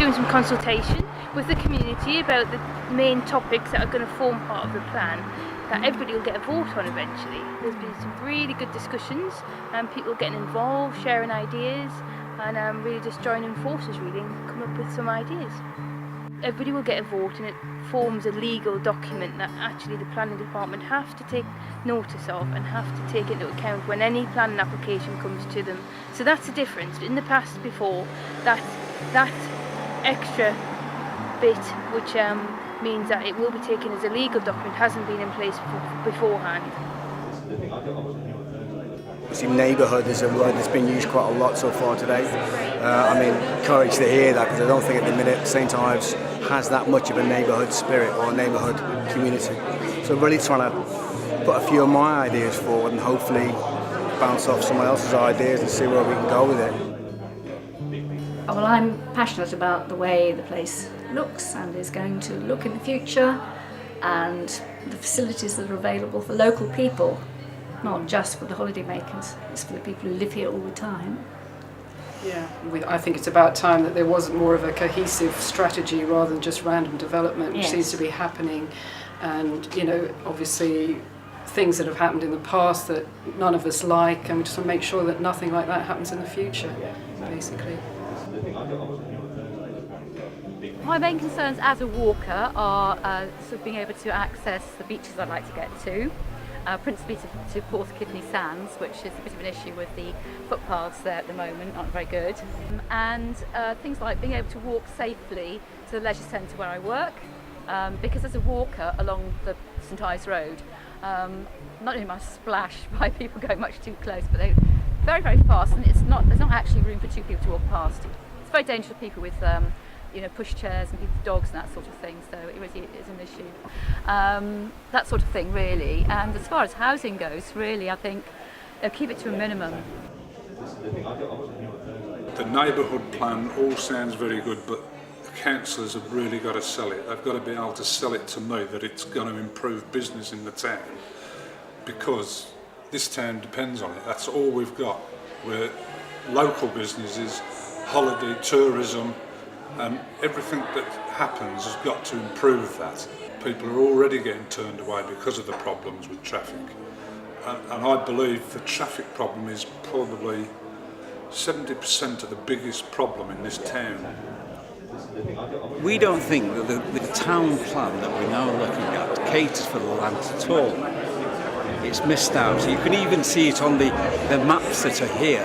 doing some consultation with the community about the main topics that are going to form part of the plan that everybody will get a vote on eventually. There's been some really good discussions and people getting involved, sharing ideas, and really just joining forces really and come up with some ideas. Everybody will get a vote and it forms a legal document that actually the planning department have to take notice of and have to take into account when any planning application comes to them. So that's the difference. In the past before, that extra bit which means that it will be taken as a legal document hasn't been in place beforehand. See, neighbourhood is a word that's been used quite a lot so far today. I'm encouraged to hear that because I don't think at the minute St Ives has that much of a neighbourhood spirit or a neighbourhood community. So really trying to put a few of my ideas forward and hopefully bounce off someone else's ideas and see where we can go with it. Well, I'm passionate about the way the place looks and is going to look in the future, and the facilities that are available for local people, not just for the holiday makers, it's for the people who live here all the time. Yeah, I think it's about time that there wasn't more of a cohesive strategy rather than just random development, which seems to be happening. And, you know, obviously things that have happened in the past that none of us like, and we just want to make sure that nothing like that happens in the future, basically. My main concerns as a walker are sort of being able to access the beaches I'd like to get to. Principally to Porth Kidney Sands, which is a bit of an issue with the footpaths there at the moment, aren't very good. And things like being able to walk safely to the leisure centre where I work, because as a walker along the St Ives Road, not only am I splashed by people going much too close, but they're very, very fast, and there's not actually room for two people to walk past. It's very dangerous for people with push chairs and people's dogs and that sort of thing, so it really is an issue. That sort of thing really. And as far as housing goes, really I think they'll keep it to a minimum. The neighbourhood plan all sounds very good, but the councillors have really got to sell it. They've got to be able to sell it to me that it's going to improve business in the town, because this town depends on it. That's all we've got. We're local businesses, holiday, tourism, and everything that happens has got to improve that. People are already getting turned away because of the problems with traffic. And I believe the traffic problem is probably 70% of the biggest problem in this town. We don't think that the town plan that we're now looking at caters for the land at all. It's missed out. You can even see it on the maps that are here.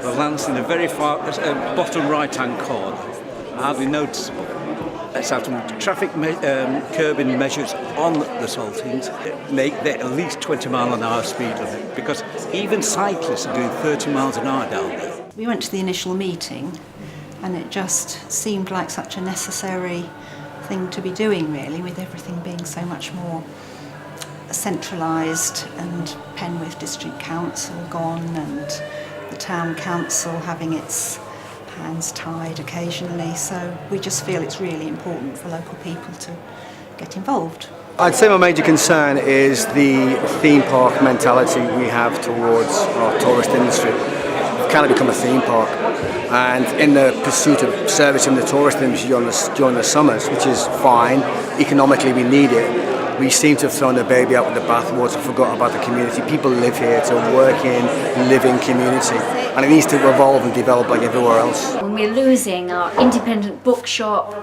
The land's in the very far bottom right-hand corner. Hardly noticeable. Let's have some traffic curbing measures on the Saltings, make there at least 20 mile an hour speed limit, because even cyclists are doing 30 miles an hour down there. We went to the initial meeting and it just seemed like such a necessary thing to be doing really, with everything being so much more centralised and Penwith District Council gone and the Town Council having its hands tied occasionally, so we just feel it's really important for local people to get involved. I'd say my major concern is the theme park mentality we have towards our tourist industry. We've kind of become a theme park, and in the pursuit of servicing the tourist industry during the summers, which is fine, economically we need it, we seem to have thrown the baby out with the bathwater and forgot about the community. People live here, it's a working, living community, and it needs to evolve and develop like everywhere else. When we're losing our independent bookshop,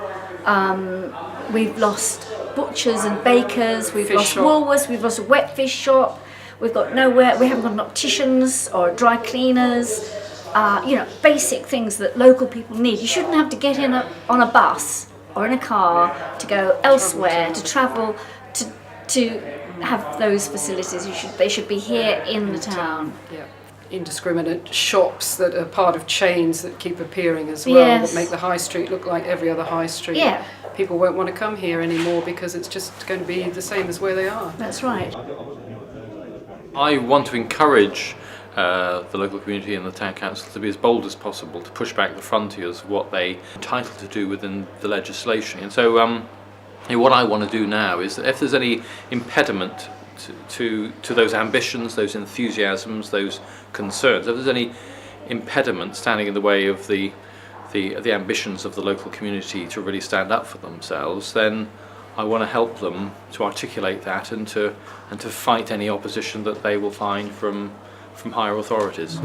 we've lost butchers and bakers, we've lost Woolworths, we've lost a wet fish shop, we've got nowhere, we haven't got opticians or dry cleaners, basic things that local people need. You shouldn't have to get in on a bus or in a car to go elsewhere, to travel, to have those facilities. They should be here in the town. Yeah. Indiscriminate shops that are part of chains that keep appearing as well, that make the high street look like every other high street. Yeah. People won't want to come here anymore because it's just going to be the same as where they are. That's right. I want to encourage the local community and the town council to be as bold as possible to push back the frontiers of what they're entitled to do within the legislation. And so what I want to do now is that if there's any impediment to those ambitions, those enthusiasms, those concerns, if there's any impediment standing in the way of the the ambitions of the local community to really stand up for themselves, then I want to help them to articulate that and to fight any opposition that they will find from higher authorities.